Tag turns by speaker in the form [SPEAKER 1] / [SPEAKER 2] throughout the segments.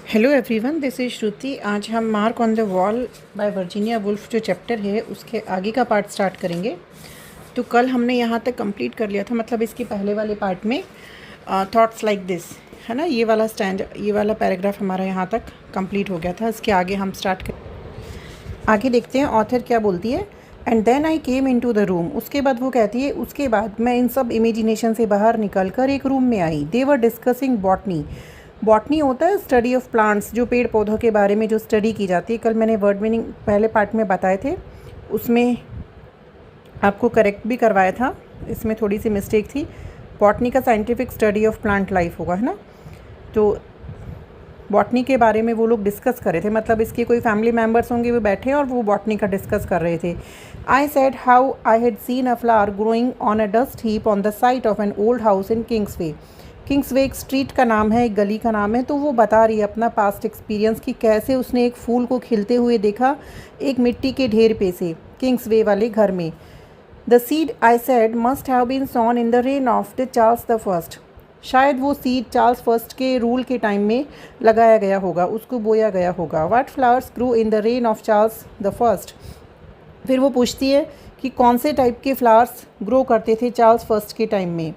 [SPEAKER 1] Hello everyone, this is श्रुति। आज हम mark on the wall bye Virginia Woolf जो chapter है उसके आगे का पार्ट स्टार्ट करेंगे। तो कल हमने यहाँ तक कंप्लीट कर लिया था, मतलब इसके पहले वाले पार्ट में थॉट्स लाइक दिस है ना, ये वाला पैराग्राफ हमारा यहाँ तक कंप्लीट हो गया था। इसके आगे हम आगे देखते हैं ऑथर क्या बोलती है। And then I came into the room. उसके बाद वो कहती है उसके बाद मैं इन सब इमेजिनेशन से बाहर निकल कर एक रूम में आई। दे वर डिस्कसिंग बॉटनी। बॉटनी होता है स्टडी ऑफ प्लांट्स, जो पेड़ पौधों के बारे में जो स्टडी की जाती है। कल मैंने वर्ड मीनिंग पहले पार्ट में बताए थे, उसमें आपको करेक्ट भी करवाया था, इसमें थोड़ी सी मिस्टेक थी। बॉटनी का scientific study of plant life होगा, है ना। तो बॉटनी के बारे में वो लोग डिस्कस कर रहे थे, मतलब इसके कोई फैमिली मेम्बर्स होंगे वो बैठे और वो बॉटनी का डिस्कस कर रहे थे। I said how I had seen a flower growing on a dust heap on the site of an old house in Kingsway. Kingsway एक स्ट्रीट का नाम है, एक गली का नाम है। तो वो बता रही है अपना पास्ट एक्सपीरियंस कि कैसे उसने एक फूल को खिलते हुए देखा एक मिट्टी के ढेर पे से किंग्सवे वाले घर में। The seed I said must have been sown in the reign of the Charles the first. शायद वो सीड चार्ल्स फर्स्ट के रूल के टाइम में लगाया गया होगा, उसको बोया गया होगा। What flowers grow in the reign of Charles the first. फिर वो पूछती है कि कौन से टाइप के फ्लावर्स ग्रो करते थे चार्ल्स फर्स्ट के टाइम में।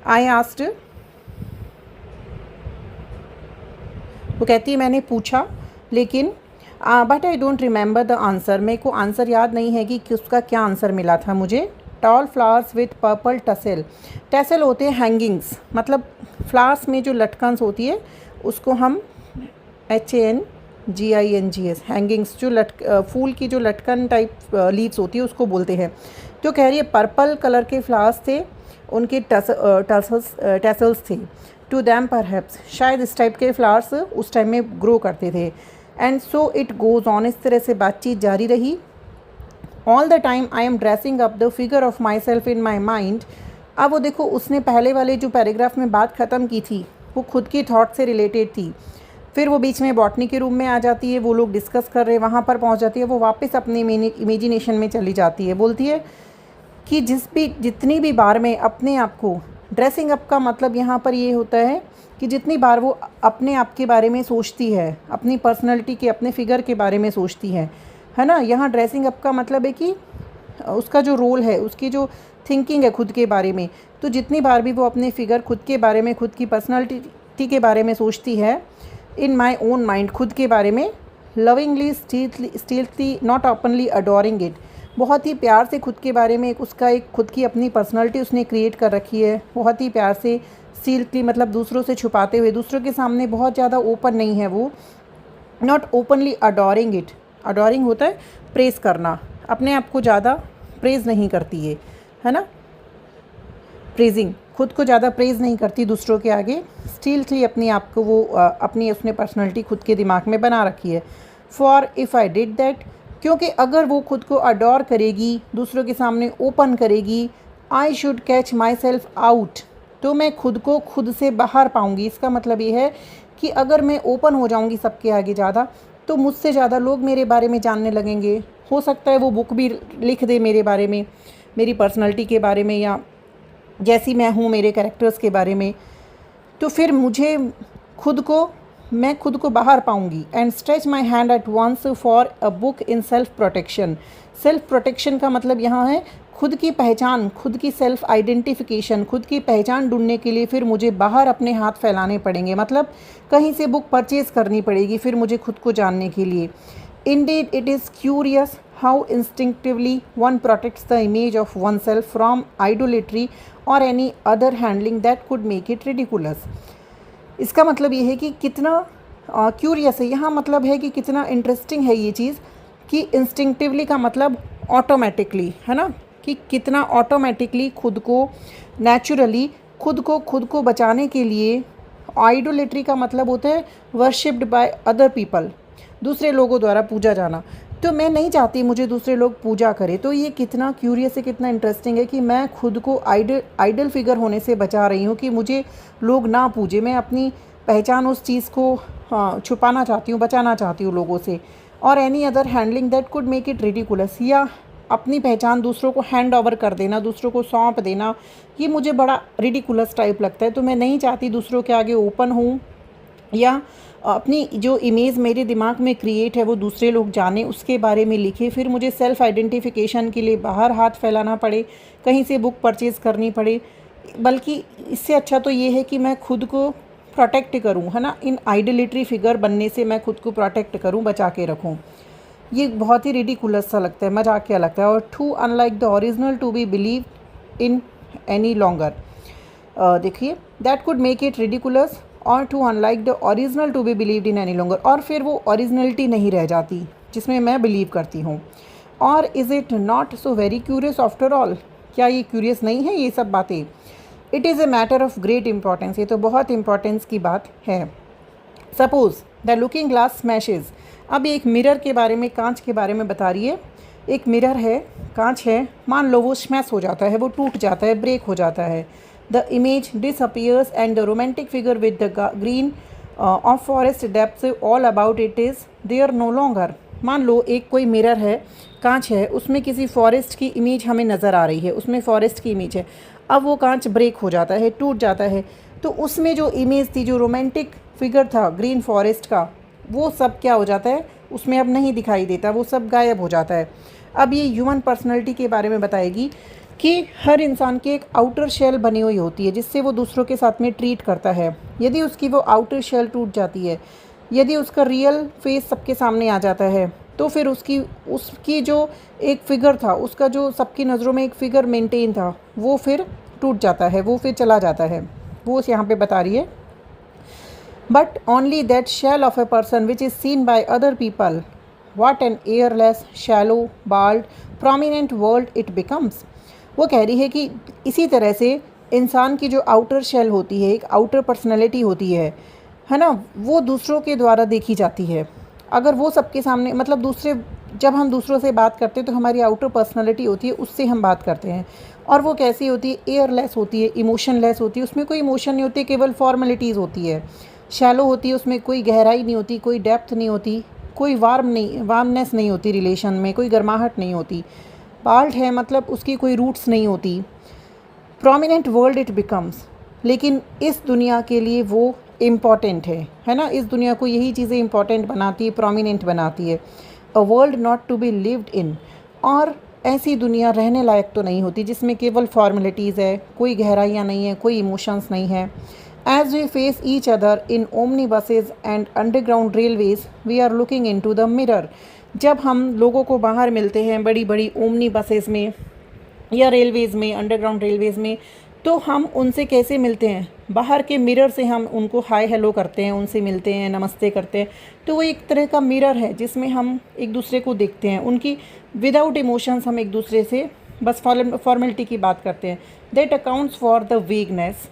[SPEAKER 1] आई आस्क्ड, वो कहती है मैंने पूछा लेकिन but I don't remember the answer. मेरे को आंसर याद नहीं है कि उसका क्या आंसर मिला था मुझे। Tall flowers with purple tassel. Tassel होते हैं हैंगिंग्स, मतलब फ्लावर्स में जो लटकन्स होती है उसको हम HANGINGS हैंगिंग्स, जो फूल की जो लटकन टाइप लीव्स होती है उसको बोलते हैं। तो कह रही है पर्पल कलर के फ्लावर्स थे, उनके टसल्स थे। टू दैम परहैप्स, शायद इस टाइप के फ्लावर्स उस टाइम में ग्रो करते थे। And so it goes on, इस तरह से बातचीत जारी रही। All the time I am dressing up the figure of my self in my mind. अब वो देखो, उसने पहले वाले जो पैराग्राफ में बात ख़त्म की थी वो खुद की थॉट से रिलेटेड थी। फिर वो बीच में बॉटनी के रूम में आ जाती है, वो लोग डिस्कस कर रहे हैं, वहाँ पर पहुँच जाती है। वो वापस अपने इमेजिनेशन में चली जाती है। बोलती है कि जितनी भी बार मैं अपने आप को, ड्रेसिंग अप का मतलब यहाँ पर ये होता है कि जितनी बार वो अपने आप के बारे में सोचती है, अपनी पर्सनैलिटी के, अपने फिगर के बारे में सोचती है ना। यहाँ ड्रेसिंग अप का मतलब है कि उसका जो रोल है, उसकी जो थिंकिंग है खुद के बारे में। तो जितनी बार भी वो अपने फिगर, खुद के बारे में, खुद की पर्सनैलिटी के बारे में सोचती है, इन माई ओन माइंड, खुद के बारे में, lovingly stealthily not openly adoring it, बहुत ही प्यार से खुद के बारे में, उसका एक खुद की अपनी पर्सनालिटी उसने क्रिएट कर रखी है, बहुत ही प्यार से, स्टीलली मतलब दूसरों से छुपाते हुए, दूसरों के सामने बहुत ज़्यादा ओपन नहीं है वो। Not openly adoring it, adoring होता है प्रेज़ करना, अपने आप को ज़्यादा प्रेज़ नहीं करती है ना, प्रेजिंग, खुद को ज़्यादा प्रेज़ नहीं करती दूसरों के आगे। स्टीलली अपने आप को वो अपनी उसने पर्सनालिटी खुद के दिमाग में बना रखी है। For if I did that, क्योंकि अगर वो खुद को अडोर करेगी, दूसरों के सामने ओपन करेगी, I should catch my self out, तो मैं खुद को खुद से बाहर पाऊँगी। इसका मतलब ये है कि अगर मैं ओपन हो जाऊँगी सबके आगे ज़्यादा, तो मुझसे ज़्यादा लोग मेरे बारे में जानने लगेंगे। हो सकता है वो बुक भी लिख दे मेरे बारे में, मेरी पर्सनैलिटी के बारे में, या जैसी मैं हूँ मेरे कैरेक्टर्स के बारे में। तो फिर मैं खुद को बाहर पाऊँगी। And stretch my hand at once for a book in self protection. Self protection का मतलब यहाँ है खुद की पहचान, खुद की सेल्फ आइडेंटिफिकेशन, खुद की पहचान ढूंढने के लिए फिर मुझे बाहर अपने हाथ फैलाने पड़ेंगे, मतलब कहीं से बुक परचेज़ करनी पड़ेगी फिर मुझे खुद को जानने के लिए। Indeed, it is curious how instinctively one protects the image of oneself from idolatry or any other handling that could make it ridiculous. इसका मतलब ये है कि कितना क्यूरियस है, यहाँ मतलब है कि कितना इंटरेस्टिंग है ये चीज़, कि इंस्टिंक्टिवली का मतलब ऑटोमेटिकली, है ना, कि कितना ऑटोमेटिकली खुद को, नेचुरली खुद को बचाने के लिए। आइडोलेट्री का मतलब होता है वर्शिप्ड बाय अदर पीपल, दूसरे लोगों द्वारा पूजा जाना। तो मैं नहीं चाहती मुझे दूसरे लोग पूजा करें। तो ये कितना क्यूरियस है, कितना इंटरेस्टिंग है कि मैं खुद को आइडल फिगर होने से बचा रही हूँ कि मुझे लोग ना पूजे। मैं अपनी पहचान, उस चीज़ को छुपाना चाहती हूँ, बचाना चाहती हूँ लोगों से। और any other handling that could make it ridiculous, या अपनी पहचान दूसरों को हैंड ओवर कर देना, दूसरों को सौंप देना, ये मुझे बड़ा रिडिकुलस टाइप लगता है। तो मैं नहीं चाहती दूसरों के आगे ओपन हूँ या अपनी जो इमेज मेरे दिमाग में क्रिएट है वो दूसरे लोग जाने, उसके बारे में लिखे, फिर मुझे सेल्फ आइडेंटिफिकेशन के लिए बाहर हाथ फैलाना पड़े, कहीं से बुक परचेज़ करनी पड़े। बल्कि इससे अच्छा तो ये है कि मैं खुद को प्रोटेक्ट करूँ, है ना, इन आइडोलेटरी फिगर बनने से मैं खुद को प्रोटेक्ट करूँ, बचा के रखूँ। ये बहुत ही रिडिकुलस सा लगता है, मजाकिया लगता है। और too unlike the original to be believe in any longer, देखिए that could make it ridiculous और too unlike the original to be believed in any longer, और फिर वो ओरिजिनलिटी नहीं रह जाती जिसमें मैं बिलीव करती हूँ। और is it not so very curious after all, क्या ये क्यूरियस नहीं है ये सब बातें? It is a matter of great importance, ये तो बहुत इंपॉर्टेंस की बात है। सपोज द लुकिंग ग्लास स्मैशेज़, अब एक मिरर के बारे में, कांच के बारे में बता रही है। एक मिरर है, कांच है, मान लो वो स्मैश हो जाता है, वो टूट जाता है, ब्रेक हो जाता है। The image disappears and the romantic figure with the green of forest depths all about it is there no longer। मान लो एक कोई मिरर है, कांच है, उसमें किसी फॉरेस्ट की इमेज हमें नज़र आ रही है, उसमें फॉरेस्ट की इमेज है। अब वो कांच ब्रेक हो जाता है, टूट जाता है, तो उसमें जो इमेज थी, जो रोमांटिक फिगर था ग्रीन फॉरेस्ट का, वो सब क्या हो जाता है, उसमें अब नहीं दिखाई देता, वो सब गायब हो जाता है। अब ये ह्यूमन पर्सनैलिटी के बारे में बताएगी कि हर इंसान की एक आउटर शेल बनी हुई होती है जिससे वो दूसरों के साथ में ट्रीट करता है। यदि उसकी वो आउटर शेल टूट जाती है, यदि उसका रियल फेस सबके सामने आ जाता है, तो फिर उसकी जो एक फ़िगर था, उसका जो सबकी नज़रों में एक फ़िगर मेंटेन था, वो फिर टूट जाता है, वो फिर चला जाता है। वो उस यहाँ पे बता रही है, but only that shell of a person which is seen by other people, what an airless shallow bald prominent world it becomes. वो कह रही है कि इसी तरह से इंसान की जो आउटर शेल होती है, एक आउटर पर्सनैलिटी होती है ना, वो दूसरों के द्वारा देखी जाती है। अगर वो सबके सामने, मतलब दूसरे, जब हम दूसरों से बात करते हैं तो हमारी आउटर पर्सनैलिटी होती है, उससे हम बात करते हैं। और वो कैसी होती है? एयरलेस होती है, इमोशनलेस होती है, उसमें कोई इमोशन नहीं होती, केवल फॉर्मेलिटीज़ होती है। शैलो होती है, उसमें कोई गहराई नहीं होती, कोई डेप्थ नहीं होती, कोई वार्मनेस नहीं होती, रिलेशन में कोई गर्माहट नहीं होती। बाल्ड है, मतलब उसकी कोई रूट्स नहीं होती। प्रोमिनेंट वर्ल्ड इट बिकम्स, लेकिन इस दुनिया के लिए वो इम्पॉर्टेंट है ना, इस दुनिया को यही चीज़ें इम्पॉर्टेंट बनाती है, प्रोमिनेंट बनाती है। A world not to be lived in, और ऐसी दुनिया रहने लायक तो नहीं होती जिसमें केवल फॉर्मेलिटीज़ है, कोई गहराइयाँ नहीं है, कोई इमोशंस नहीं है। As we face each other in omnibuses and underground railways we are looking into the mirror. जब हम लोगों को बाहर मिलते हैं बड़ी बड़ी ओमनी बसेज में या रेलवेज़ में, अंडरग्राउंड रेलवेज़ में, तो हम उनसे कैसे मिलते हैं? बाहर के मिरर से हम उनको हाय हेलो करते हैं, उनसे मिलते हैं, नमस्ते करते हैं। तो वो एक तरह का मिरर है जिसमें हम एक दूसरे को देखते हैं, उनकी विदाउट इमोशंस हम एक दूसरे से बस फॉर्मेलिटी की बात करते हैं। That accounts for the vagueness,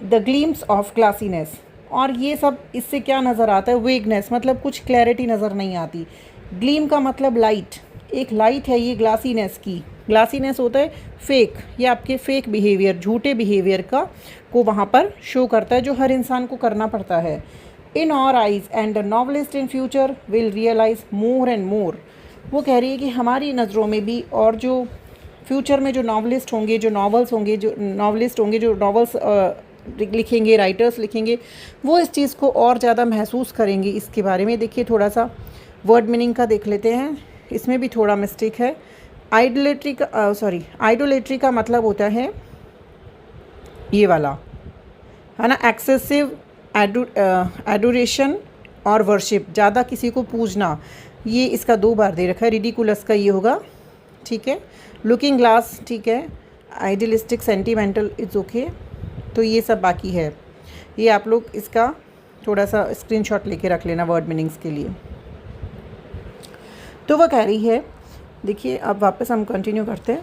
[SPEAKER 1] the gleams of glassiness. और ये सब इससे क्या नज़र आता है? वेगनेस मतलब कुछ क्लैरिटी नज़र नहीं आती। ग्लीम का मतलब लाइट, एक लाइट है ये ग्लासीनेस की। ग्लासीनेस होता है फेक, ये आपके फेक बिहेवियर, झूठे बिहेवियर का को वहाँ पर शो करता है, जो हर इंसान को करना पड़ता है। In our eyes and the novelist in future will realise more and more. वो कह रही है कि हमारी नज़रों में भी, और जो फ्यूचर में जो नॉवलिस्ट होंगे, जो नॉवेल्स होंगे, जो नॉवलिस्ट होंगे, जो नॉवेल्स लिखेंगे, राइटर्स लिखेंगे, वो इस चीज़ को और ज़्यादा महसूस करेंगे। इसके बारे में देखिए, थोड़ा सा वर्ड मीनिंग का देख लेते हैं, इसमें भी थोड़ा मिस्टेक है। आइडोलेट्री का मतलब होता है ये वाला, है ना, एक्सेसिव एडोरेशन और वर्शिप, ज़्यादा किसी को पूजना। ये इसका 2 बार दे रखा है। रिडिकुलस का ये होगा, ठीक है। लुकिंग ग्लास, ठीक है। Idealistic, sentimental, it's okay. तो ये सब बाकी है, ये आप लोग इसका थोड़ा सा स्क्रीनशॉट लेके रख लेना वर्ड मीनिंग्स के लिए। तो वह कह रही है, देखिए अब वापस हम कंटिन्यू करते हैं।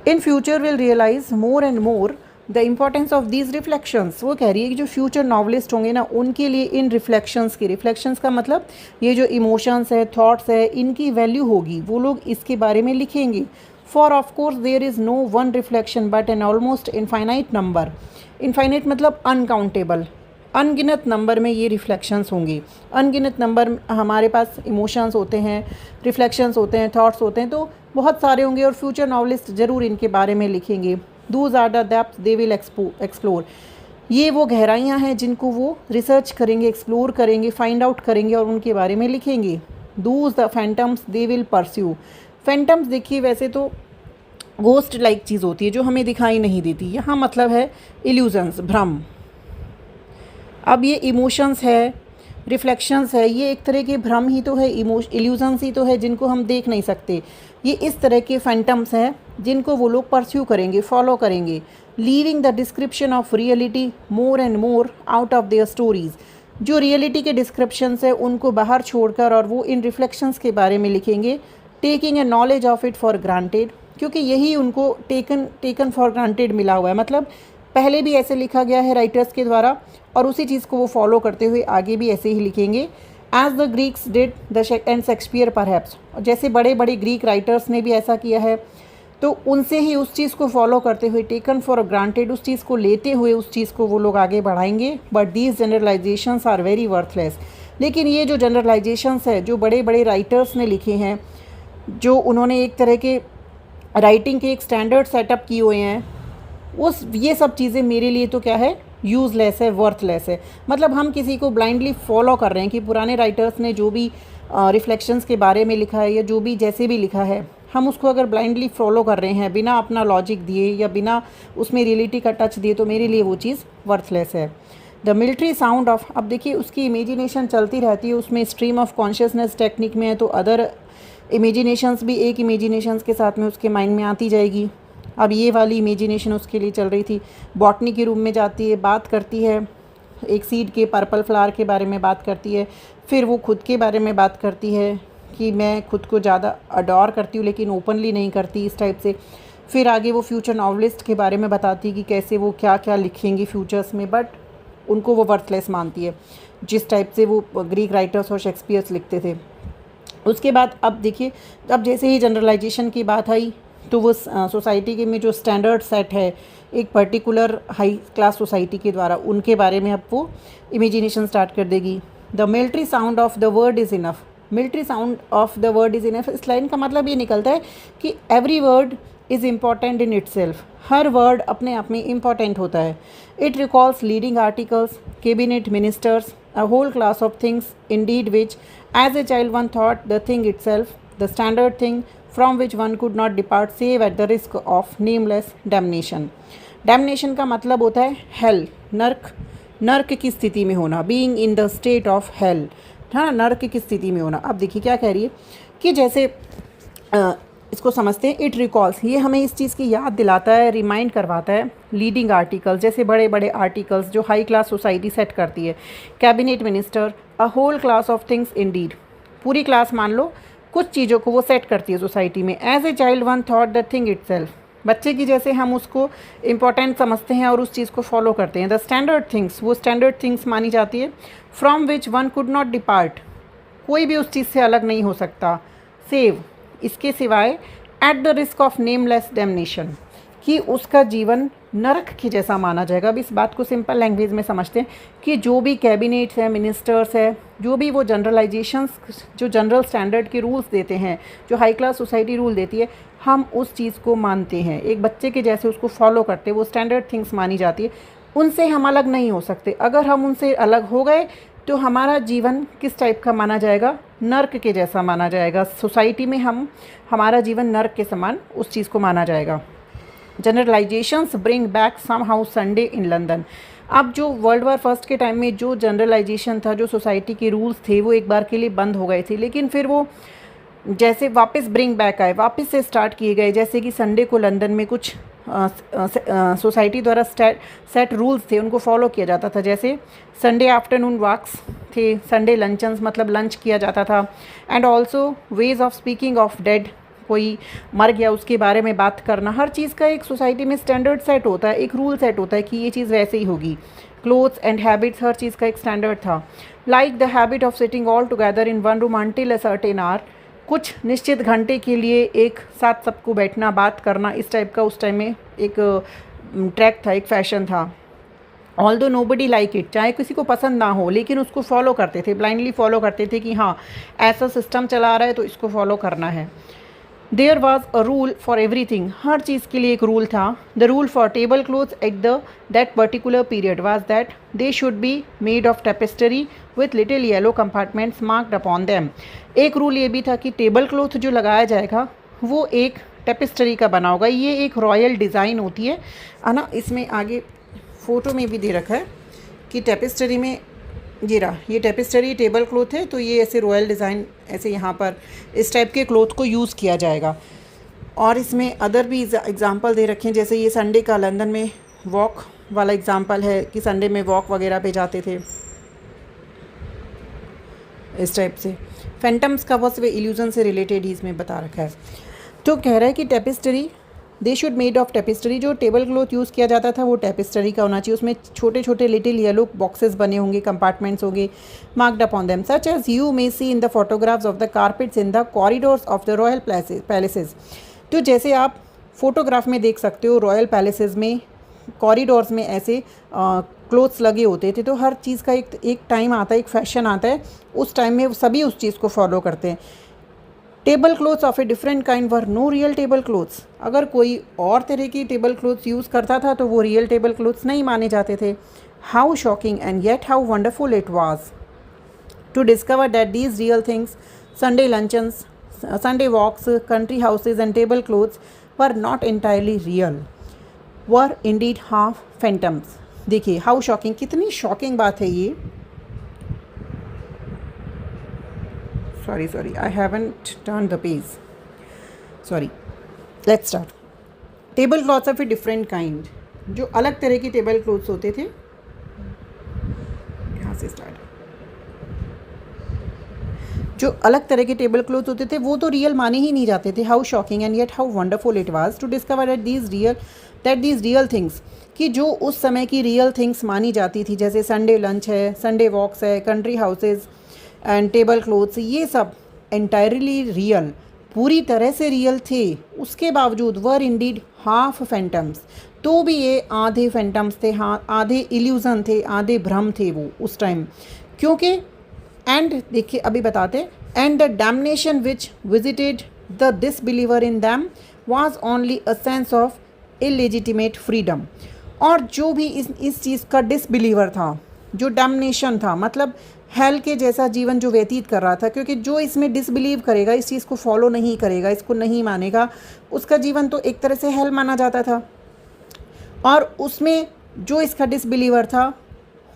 [SPEAKER 1] In future will realise more and more the importance of these reflections. वो कह रही है कि जो फ्यूचर नॉवलिस्ट होंगे ना, उनके लिए इन रिफ्लेक्शंस की, रिफ्लेक्शंस का मतलब ये जो इमोशंस है, थॉट्स है, इनकी वैल्यू होगी, वो लोग इसके बारे में लिखेंगे। For of course there is no one reflection but an almost infinite number. Infinite मतलब अनकाउंटेबल, अनगिनत नंबर में ये रिफ्लेक्शंस होंगी। अनगिनत नंबर हमारे पास इमोशंस होते हैं, रिफ्लेक्शंस होते हैं, थॉट्स होते हैं, तो बहुत सारे होंगे, और फ्यूचर नॉवलिस्ट ज़रूर इनके बारे में लिखेंगे। Those are the depths they will explore. ये वो गहराइयाँ हैं जिनको वो रिसर्च करेंगे, एक्सप्लोर करेंगे, फाइंड आउट करेंगे और उनके बारे में लिखेंगे। Dooj the phantoms they will pursue. Phantoms देखिए वैसे तो गोस्ट लाइक चीज़ होती है जो हमें दिखाई नहीं देती, यहाँ मतलब है इल्यूजन्स, भ्रम। अब ये इमोशंस है, रिफ्लेक्शंस है, ये एक तरह के भ्रम ही तो है, इल्यूजन्स ही तो है जिनको हम देख नहीं सकते। ये इस तरह के फैंटम्स हैं जिनको वो लोग परस्यू करेंगे, फॉलो करेंगे। Leaving the description of reality more and more out of their stories. जो रियलिटी के डिस्क्रिप्शंस है उनको बाहर छोड़कर और वो इन रिफ्लेक्शंस के बारे में लिखेंगे। Taking a knowledge of it for granted, क्योंकि यही उनको टेकन फॉर ग्रांटेड मिला हुआ है, मतलब पहले भी ऐसे लिखा गया है राइटर्स के द्वारा और उसी चीज़ को वो फॉलो करते हुए आगे भी ऐसे ही लिखेंगे। As the Greeks did the and Shakespeare perhaps, जैसे बड़े बड़े ग्रीक राइटर्स ने भी ऐसा किया है, तो उनसे ही उस चीज़ को फॉलो करते हुए, टेकन फॉर ग्रांटेड, उस चीज़ को लेते हुए उस चीज़ को वो लोग आगे बढ़ाएंगे। But these generalisations are very worthless. लेकिन ये जो जनरलाइजेशंस है जो बड़े बड़े राइटर्स ने लिखे हैं, जो उन्होंने एक तरह के राइटिंग के एक स्टैंडर्ड सेटअप किए हुए हैं, ये सब चीज़ें मेरे लिए तो क्या है, यूज़लेस है, वर्थलेस है। मतलब हम किसी को ब्लाइंडली फॉलो कर रहे हैं कि पुराने राइटर्स ने जो भी रिफ्लेक्शंस के बारे में लिखा है या जो भी जैसे भी लिखा है, हम उसको अगर ब्लाइंडली फॉलो कर रहे हैं बिना अपना लॉजिक दिए या बिना उसमें रियलिटी का टच दिए, तो मेरे लिए वो चीज़ वर्थलेस है। द मिलिट्री साउंड ऑफ, अब देखिए उसकी इमेजिनेशन चलती रहती है, उसमें स्ट्रीम ऑफ कॉन्शियसनेस टेक्निक में है तो अदर इमेजिनेशंस भी एक इमेजिनेशंस के साथ में उसके माइंड में आती जाएगी। अब ये वाली इमेजिनेशन उसके लिए चल रही थी। बॉटनी के रूम में जाती है, बात करती है, एक सीड के पर्पल फ्लावर के बारे में बात करती है, फिर वो खुद के बारे में बात करती है कि मैं खुद को ज़्यादा अडोर करती हूँ लेकिन ओपनली नहीं करती, इस टाइप से। फिर आगे वो फ्यूचर नॉवलिस्ट के बारे में बताती कि कैसे वो क्या क्या लिखेंगी फ्यूचर्स में, बट उनको वो वर्थलेस मानती है, जिस टाइप से वो ग्रीक राइटर्स और शेक्सपियर्स लिखते थे। उसके बाद अब देखिए, अब जैसे ही जनरलाइजेशन की बात आई तो वो सोसाइटी के में जो स्टैंडर्ड सेट है एक पर्टिकुलर हाई क्लास सोसाइटी के द्वारा, उनके बारे में अब वो इमेजिनेशन स्टार्ट कर देगी। The military sound of the word is enough. Military sound of the word is enough, इस लाइन का मतलब ये निकलता है कि every word is important in itself. Her word अपने आप में इम्पॉर्टेंट होता है। It recalls leading articles, cabinet ministers, a whole class of things indeed which as a child one thought the thing itself, the standard thing from which one could not depart save at the risk of nameless damnation. Damnation का मतलब होता है hell, नर्क, नर्क की स्थिति में होना, being in the state of hell, हाँ, नर्क की स्थिति में होना। अब देखिए क्या कह रही है कि जैसे इसको समझते हैं। इट रिकॉल्स, ये हमें इस चीज़ की याद दिलाता है, रिमाइंड करवाता है लीडिंग आर्टिकल्स, जैसे बड़े बड़े आर्टिकल्स जो हाई क्लास सोसाइटी सेट करती है। Cabinet minister, a whole class of things indeed, पूरी क्लास मान लो, कुछ चीज़ों को वो सेट करती है सोसाइटी में। As a child one thought the thing itself, बच्चे की जैसे हम उसको इम्पॉर्टेंट समझते हैं और उस चीज़ को फॉलो करते हैं। द स्टैंडर्ड थिंग्स, वो स्टैंडर्ड थिंग्स मानी जाती है। From which one could not depart, कोई भी उस चीज़ से अलग नहीं हो सकता। सेव, इसके सिवाय, at the risk of nameless damnation, कि उसका जीवन नरक के जैसा माना जाएगा। अब इस बात को सिंपल लैंग्वेज में समझते हैं कि जो भी कैबिनेट्स है, मिनिस्टर्स है, जो भी वो जनरलाइजेशंस, जो जनरल स्टैंडर्ड के रूल्स देते हैं, जो हाई क्लास सोसाइटी रूल देती है, हम उस चीज़ को मानते हैं, एक बच्चे के जैसे उसको फॉलो करते हैं, वो स्टैंडर्ड थिंग्स मानी जाती है। उनसे हम अलग नहीं हो सकते। अगर हम उनसे अलग हो गए तो हमारा जीवन किस टाइप का माना जाएगा? नर्क के जैसा माना जाएगा। सोसाइटी में हमारा जीवन नर्क के समान उस चीज़ को माना जाएगा। Generalisations bring back somehow Sunday in London. अब जो वर्ल्ड वार फर्स्ट के टाइम में जो जनरलाइजेशन था, जो सोसाइटी के रूल्स थे, वो एक बार के लिए बंद हो गए थे, लेकिन फिर वो जैसे वापस ब्रिंग बैक आए, वापस से स्टार्ट किए गए। जैसे कि संडे को लंदन में कुछ सोसाइटी द्वारा सेट रूल्स थे, उनको फॉलो किया जाता था। जैसे संडे आफ्टरनून वॉक्स थे, संडे लंचन्स मतलब लंच किया जाता था, and also ways of speaking of dead, कोई मर गया उसके बारे में बात करना। हर चीज़ का एक सोसाइटी में स्टैंडर्ड सेट होता है, एक रूल सेट होता है कि ये चीज़ वैसे ही होगी। क्लोथ्स एंड हैबिट्स, हर चीज़ का एक स्टैंडर्ड था। Like the habit of sitting all together in one room until a certain hour, कुछ निश्चित घंटे के लिए एक साथ सबको बैठना, बात करना, इस टाइप का उस टाइम में एक ट्रैक था, एक फैशन था। ऑल्दो नोबडी लाइक इट, चाहे किसी को पसंद ना हो, लेकिन उसको फॉलो करते थे, ब्लाइंडली फॉलो करते थे कि हाँ ऐसा सिस्टम चला आ रहा है तो इसको फॉलो करना है। There was a rule for everything, हर चीज़ के लिए एक रूल था. The rule for table cloths at the that particular period was that they should be made of tapestry with little yellow compartments marked upon them. एक rule ये भी था कि टेबल क्लॉथ जो लगाया जाएगा वो एक टेपेस्टरी का बना होगा. ये एक रॉयल डिज़ाइन होती है ना. इसमें आगे फ़ोटो में भी दे रखा है कि टेपेस्टरी में जी रहा, ये टेपेस्टरी टेबल क्लॉथ है. तो ये ऐसे रॉयल डिज़ाइन ऐसे यहाँ पर इस टाइप के क्लॉथ को यूज़ किया जाएगा. और इसमें अदर भी एग्ज़ाम्पल दे रखे हैं, जैसे ये संडे का लंदन में वॉक वाला एग्ज़ाम्पल है कि संडे में वॉक वगैरह पे जाते थे इस टाइप से. फैंटम्स का बस वे इल्यूज़न से रिलेटेड ही इसमें बता रखा है. तो कह रहा है कि टेपेस्टरी दे शुड मेड ऑफ टेपेस्टरी, जो टेबल क्लॉथ यूज़ किया जाता था वो टेपेस्टरी का होना चाहिए. उसमें छोटे छोटे लिटिल येलो बॉक्सेस बने होंगे, कंपार्टमेंट्स होंगे marked upon them, such as you may see in the photographs of the carpets in the corridors of the royal palaces. तो जैसे आप फोटोग्राफ में देख सकते हो रॉयल पैलेसेस में कॉरिडोर्स में ऐसे क्लोथ्स लगे होते थे. तो हर चीज़ का एक टाइम आता है, एक फैशन आता है, उस टाइम में सभी उस चीज़ को फॉलो करते हैं. Tablecloths of a different kind were no real tablecloths. अगर कोई और तरह की टेबल क्लॉथ्स यूज़ करता था तो वो रियल टेबल क्लॉथ्स नहीं माने जाते थे. How shocking and yet how wonderful it was to discover that these real things, Sunday luncheons, Sunday walks, country houses and table cloths were not entirely real, were indeed half phantoms. देखिए how shocking, कितनी shocking बात है ये. sorry I haven't turned the page, sorry. Let's start. Table clothes of a different kind, जो अलग तरह के table clothes होते थे. यहाँ से स्टार्ट. जो अलग तरह के टेबल क्लॉथ होते थे वो तो रियल माने ही नहीं जाते थे. How shocking and yet how wonderful it was to discover that these real things, कि जो उस समय की रियल थिंग्स मानी जाती थी, जैसे संडे लंच है, संडे वॉक्स है, country houses and table clothes, ये सब एंटायरली रियल, पूरी तरह से रियल थे. उसके बावजूद वर इंडीड हाफ फैंटम्स, तो भी ये आधे फैंटम्स थे, हाँ आधे इल्यूज़न थे, आधे भ्रम थे वो उस टाइम. क्योंकि एंड देखिए अभी बताते, and the damnation which visited the disbeliever in them was only a sense of illegitimate freedom. और जो भी इस चीज़ का डिसबिलीवर था, जो डैमनेशन था, मतलब हेल के जैसा जीवन जो व्यतीत कर रहा था, क्योंकि जो इसमें डिसबिलीव करेगा, इस चीज़ को फॉलो नहीं करेगा, इसको नहीं मानेगा, उसका जीवन तो एक तरह से हेल माना जाता था. और उसमें जो इसका डिसबिलीवर था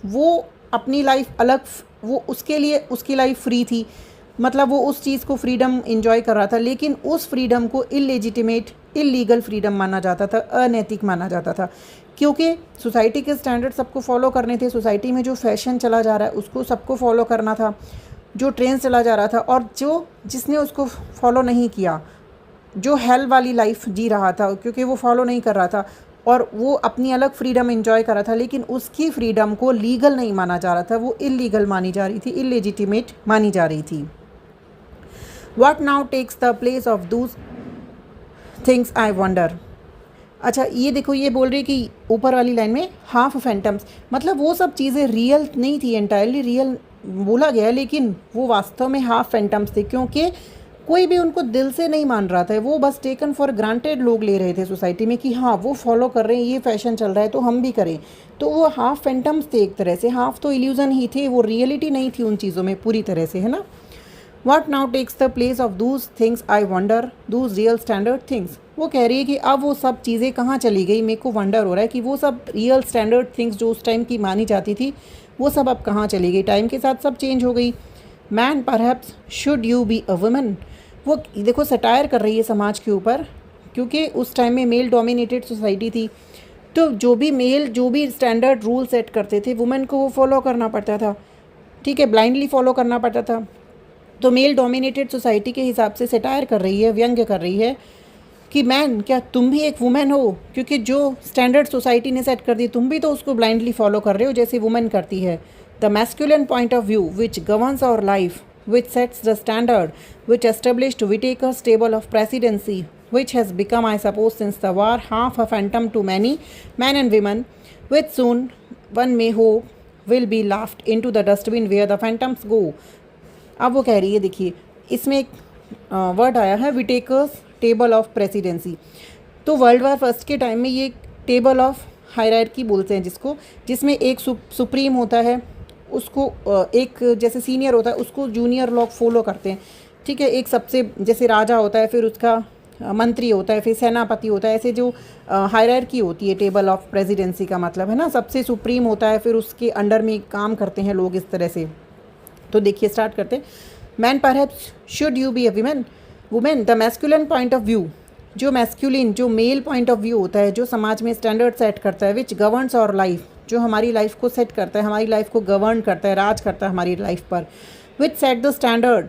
[SPEAKER 1] वो अपनी लाइफ अलग, वो उसके लिए उसकी लाइफ फ्री थी, मतलब वो उस चीज़ को फ्रीडम इन्जॉय कर रहा था, लेकिन उस फ्रीडम को इलेजिटिमेट, इलीगल फ्रीडम माना जाता था, अनैतिक माना जाता था. क्योंकि सोसाइटी के स्टैंडर्ड सबको फॉलो करने थे, सोसाइटी में जो फैशन चला जा रहा है उसको सबको फॉलो करना था, जो ट्रेंड चला जा रहा था. और जिसने उसको फॉलो नहीं किया, जो हेल वाली लाइफ जी रहा था, क्योंकि वो फॉलो नहीं कर रहा था और वो अपनी अलग फ्रीडम एंजॉय कर रहा था, लेकिन उसकी फ्रीडम को लीगल नहीं माना जा रहा था, वो इलीगल मानी जा रही थी, इलेजिटिमेट मानी जा रही थी. What now takes the place of those things I wonder. अच्छा ये देखो, ये बोल रही कि ऊपर वाली लाइन में हाफ फैंटम्स, मतलब वो सब चीज़ें रियल नहीं थी, एंटायरली रियल बोला गया, लेकिन वो वास्तव में हाफ फैंटम्स थे, क्योंकि कोई भी उनको दिल से नहीं मान रहा था. वो बस टेकन फॉर ग्रांटेड लोग ले रहे थे सोसाइटी में कि हाँ वो फॉलो कर रहे हैं, ये फैशन चल रहा है तो हम भी करें. तो वो हाफ फैंटम्स थे एक तरह से, हाफ तो इल्यूज़न ही थे, वो रियलिटी नहीं थी उन चीज़ों में पूरी तरह से, है ना. What now takes the place of those things I wonder, those real standard things. वो कह रही है कि अब वो सब चीज़ें कहाँ चली गई. मेरे को वंडर हो रहा है कि वो सब रियल स्टैंडर्ड थिंग्स जो उस टाइम की मानी जाती थी वो सब अब कहाँ चली गई. टाइम के साथ सब चेंज हो गई. Man perhaps should you be a woman. वो देखो सटायर कर रही है समाज के ऊपर, क्योंकि उस टाइम में मेल डोमिनेटेड सोसाइटी थी. तो जो भी मेल जो भी स्टैंडर्ड रूल सेट करते थे, वुमेन को वो फॉलो करना पड़ता था. ठीक है, ब्लाइंडली फॉलो करना पड़ता था. तो मेल डोमिनेटेड सोसाइटी के हिसाब से सटायर कर रही है, व्यंग्य कर रही है कि मैन क्या तुम भी एक वुमेन हो, क्योंकि जो स्टैंडर्ड सोसाइटी ने सेट कर दी तुम भी तो उसको ब्लाइंडली फॉलो कर रहे हो जैसे वुमेन करती है. The masculine point of view which governs our life, which sets the standard, which established Whitaker's table of precedency, which has become, I suppose, since the war, half a phantom to many men and women, which soon, one may hope, will be laughed into the dustbin where the phantoms go. अब वो कह रही है, देखिए इसमें एक word आया है विटेकर्स टेबल ऑफ प्रेसिडेंसी। तो वर्ल्ड वार फर्स्ट के टाइम में ये टेबल ऑफ हायरार्की बोलते हैं जिसको, जिसमें एक सुप्रीम होता है, उसको एक जैसे सीनियर होता है उसको जूनियर लोग फॉलो करते हैं, ठीक है। एक सबसे जैसे राजा होता है, फिर उसका मंत्री होता है, फिर सेनापति होता है, ऐसे जो हायरार्की होती है टेबल ऑफ प्रेसिडेंसी का मतलब है ना, सबसे सुप्रीम होता है, फिर उसके अंडर में काम करते हैं लोग इस तरह से। तो देखिए स्टार्ट करते हैं। Man perhaps should you be a women the masculine point of view, जो मैस्कुलिन जो मेल पॉइंट ऑफ व्यू होता है, जो समाज में स्टैंडर्ड सेट करता है, विच गवर्न्स आवर लाइफ, जो हमारी लाइफ को सेट करता है, हमारी लाइफ को गवर्न करता है, राज करता है हमारी लाइफ पर, विच सेट द स्टैंडर्ड,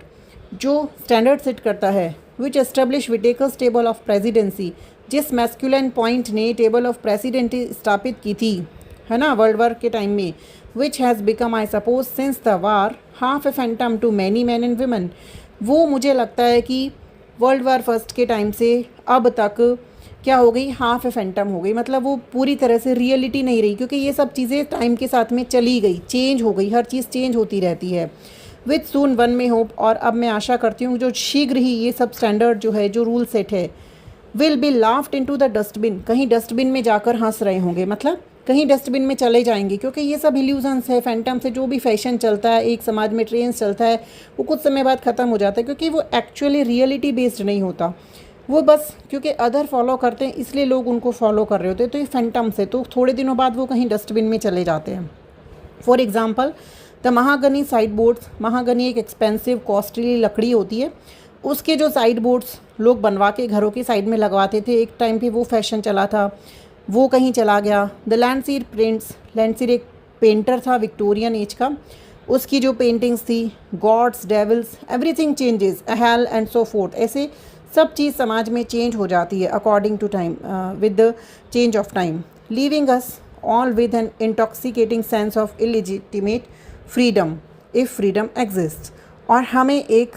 [SPEAKER 1] जो स्टैंडर्ड सेट करता है, which establish Whitaker's table of precedency, जिस मैस्कुलिन पॉइंट ने टेबल ऑफ प्रेसिडेंसी स्थापित की थी, है ना, वर्ल्ड वार के टाइम में, which has become I suppose since the war half a phantom to many man and women. वो मुझे लगता है कि वर्ल्ड वार फर्स्ट के टाइम से अब तक क्या हो गई, हाफ ए फैंटम हो गई, मतलब वो पूरी तरह से रियलिटी नहीं रही, क्योंकि ये सब चीज़ें टाइम के साथ में चली गई, चेंज हो गई, हर चीज़ चेंज होती रहती है। विथ सून वन में होप, और अब मैं आशा करती हूँ जो शीघ्र ही ये सब स्टैंडर्ड जो है, जो रूल सेट है, will be laughed into the dustbin, कहीं डस्टबिन में जाकर हंस रहे होंगे, मतलब कहीं डस्टबिन में चले जाएंगे, क्योंकि ये सब इल्यूजन्स है, फैंटम से जो भी फैशन चलता है, एक समाज में ट्रेंड्स चलता है, वो कुछ समय बाद ख़त्म हो जाता है, क्योंकि वो एक्चुअली रियलिटी बेस्ड नहीं होता, वो बस क्योंकि अदर फॉलो करते हैं इसलिए लोग उनको फॉलो कर रहे होते हैं, तो ये फैंटम्स है, तो थोड़े दिनों बाद वो कहीं डस्टबिन में चले जाते हैं। For example the mahogany side boards, mahogany एक एक्सपेंसिव कॉस्टली लकड़ी होती है, उसके जो साइड बोर्ड्स लोग बनवा के घरों की साइड में लगवाते थे, एक टाइम पे वो फैशन चला था, वो कहीं चला गया। द लैंडसीर प्रिंट्स, लैंडसीर एक पेंटर था विक्टोरियन एज का, उसकी जो पेंटिंग्स थी, gods devils everything changes, hell and so forth, ऐसे सब चीज़ समाज में चेंज हो जाती है according to time, with the change of time, leaving us all with an intoxicating sense of illegitimate freedom if freedom exist. और हमें एक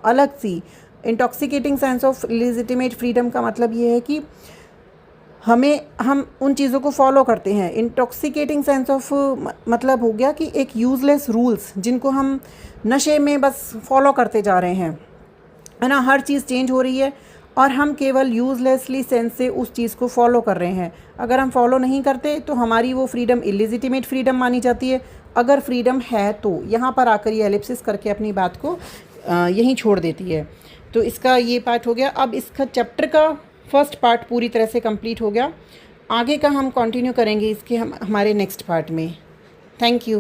[SPEAKER 1] अलग सी intoxicating sense of illegitimate freedom का मतलब ये है कि हम उन चीज़ों को फॉलो करते हैं। इंटॉक्सिकेटिंग सेंस ऑफ मतलब हो गया कि एक यूज़लेस रूल्स जिनको हम नशे में बस फॉलो करते जा रहे हैं, है ना, हर चीज़ चेंज हो रही है और हम केवल यूज़लेसली सेंस से उस चीज़ को फॉलो कर रहे हैं। अगर हम फॉलो नहीं करते तो हमारी वो फ्रीडम इलिजिटिमेट फ्रीडम मानी जाती है, अगर फ्रीडम है तो। यहाँ पर आकर ये एलिप्सिस करके अपनी बात को यहीं छोड़ देती है। तो इसका ये पार्ट हो गया। अब इसका चैप्टर का फर्स्ट पार्ट पूरी तरह से कंप्लीट हो गया। आगे का हम कंटिन्यू करेंगे इसके हमारे नेक्स्ट पार्ट में। Thank you.